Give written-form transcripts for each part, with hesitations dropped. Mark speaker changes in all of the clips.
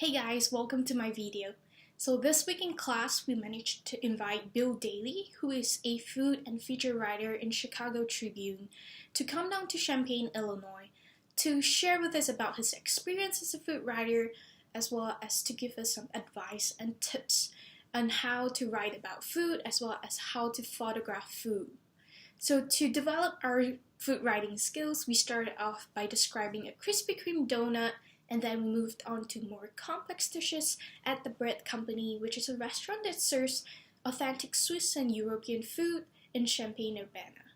Speaker 1: Hey guys, welcome to my video. So this week in class, we managed to invite Bill Daly, who is a food and feature writer in Chicago Tribune, to come down to Champaign, Illinois, to share with us about his experience as a food writer, as well as to give us some advice and tips on how to write about food, as well as how to photograph food. So to develop our food writing skills, we started off by describing a Krispy Kreme donut, and then we moved on to more complex dishes at the Bread Company, which is a restaurant that serves authentic Swiss and European food in Champaign-Urbana.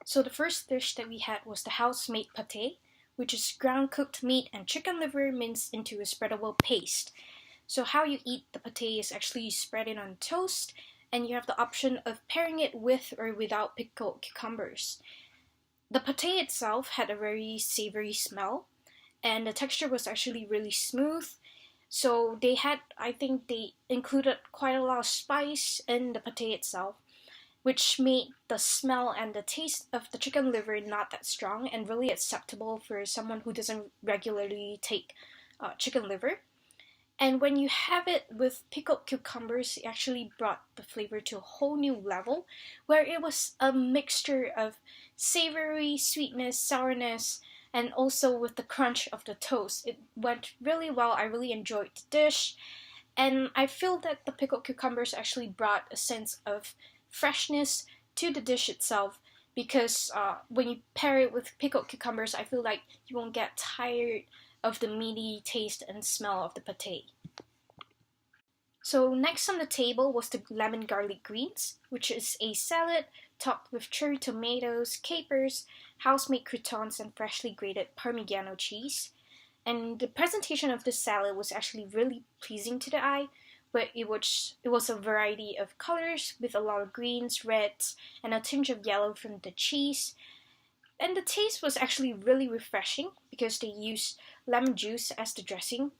Speaker 1: So the first dish that we had was the house-made pâté, which is ground cooked meat and chicken liver minced into a spreadable paste. So how you eat the pâté is actually you spread it on toast, and you have the option of pairing it with or without pickled cucumbers. The pâté itself had a very savory smell, and the texture was actually really smooth. So I think they included quite a lot of spice in the pâté itself, which made the smell and the taste of the chicken liver not that strong and really acceptable for someone who doesn't regularly take chicken liver. And when you have it with pickled cucumbers, it actually brought the flavor to a whole new level, where it was a mixture of savory, sweetness, sourness, and also with the crunch of the toast. It went really well. I really enjoyed the dish, and I feel that the pickled cucumbers actually brought a sense of freshness to the dish itself, because when you pair it with pickled cucumbers, I feel like you won't get tired of the meaty taste and smell of the pâté. So next on the table was the lemon garlic greens, which is a salad topped with cherry tomatoes, capers, house-made croutons, and freshly grated Parmigiano cheese. And the presentation of this salad was actually really pleasing to the eye, but it was a variety of colors with a lot of greens, reds, and a tinge of yellow from the cheese. And the taste was actually really refreshing because they used lemon juice as the dressing.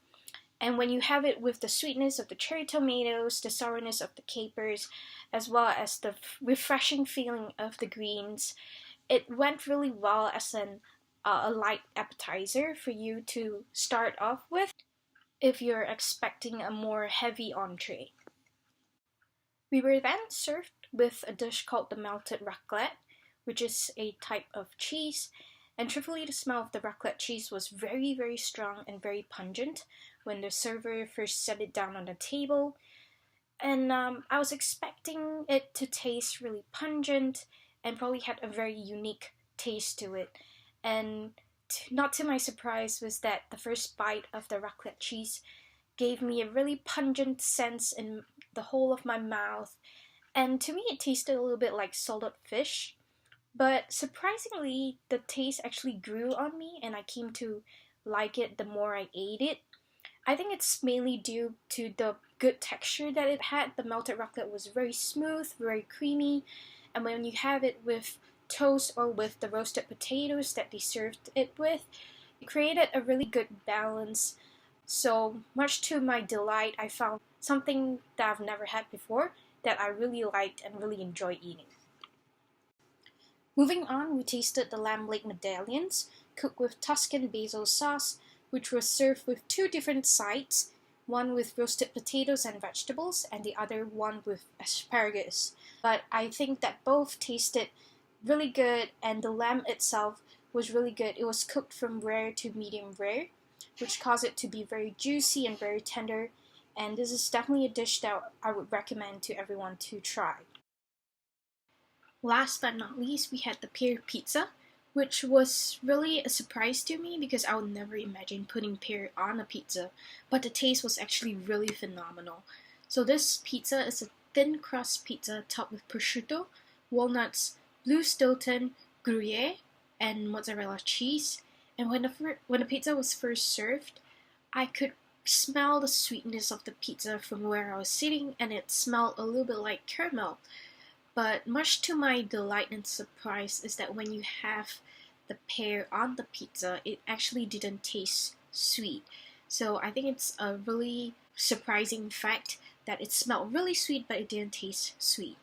Speaker 1: And when you have it with the sweetness of the cherry tomatoes, the sourness of the capers, as well as the refreshing feeling of the greens, it went really well as a light appetizer for you to start off with if you're expecting a more heavy entree. We were then served with a dish called the melted raclette, which is a type of cheese. And truthfully, the smell of the raclette cheese was very, very strong and very pungent when the server first set it down on the table. And I was expecting it to taste really pungent and probably had a very unique taste to it. And not to my surprise was that the first bite of the raclette cheese gave me a really pungent sense in the whole of my mouth. And to me, it tasted a little bit like salted fish. But surprisingly, the taste actually grew on me, and I came to like it the more I ate it. I think it's mainly due to the good texture that it had. The melted raclette was very smooth, very creamy, and when you have it with toast or with the roasted potatoes that they served it with, it created a really good balance. So much to my delight, I found something that I've never had before that I really liked and really enjoyed eating. Moving on, we tasted the lamb leg medallions, cooked with Tuscan basil sauce, which was served with two different sides, one with roasted potatoes and vegetables, and the other one with asparagus. But I think that both tasted really good, and the lamb itself was really good. It was cooked from rare to medium rare, which caused it to be very juicy and very tender, and this is definitely a dish that I would recommend to everyone to try. Last but not least, we had the pear pizza, which was really a surprise to me because I would never imagine putting pear on a pizza, but the taste was actually really phenomenal. So this pizza is a thin crust pizza topped with prosciutto, walnuts, blue Stilton, Gruyere, and mozzarella cheese. And when the pizza was first served, I could smell the sweetness of the pizza from where I was sitting, and it smelled a little bit like caramel. But much to my delight and surprise is that when you have the pear on the pizza, it actually didn't taste sweet. So I think it's a really surprising fact that it smelled really sweet, but it didn't taste sweet.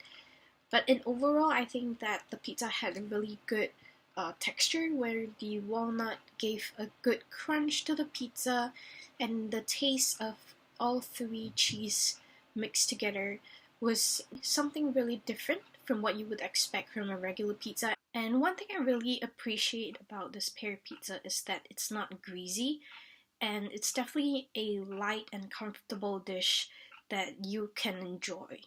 Speaker 1: But in overall, I think that the pizza had a really good texture where the walnut gave a good crunch to the pizza, and the taste of all three cheese mixed together was something really different from what you would expect from a regular pizza. And one thing I really appreciate about this pear pizza is that it's not greasy, and it's definitely a light and comfortable dish that you can enjoy.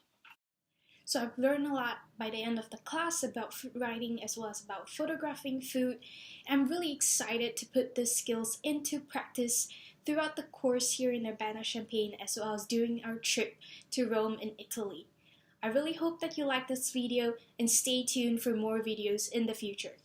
Speaker 1: So I've learned a lot by the end of the class about food writing as well as about photographing food. I'm really excited to put these skills into practice throughout the course here in Urbana-Champaign as well as during our trip to Rome in Italy. I really hope that you like this video and stay tuned for more videos in the future.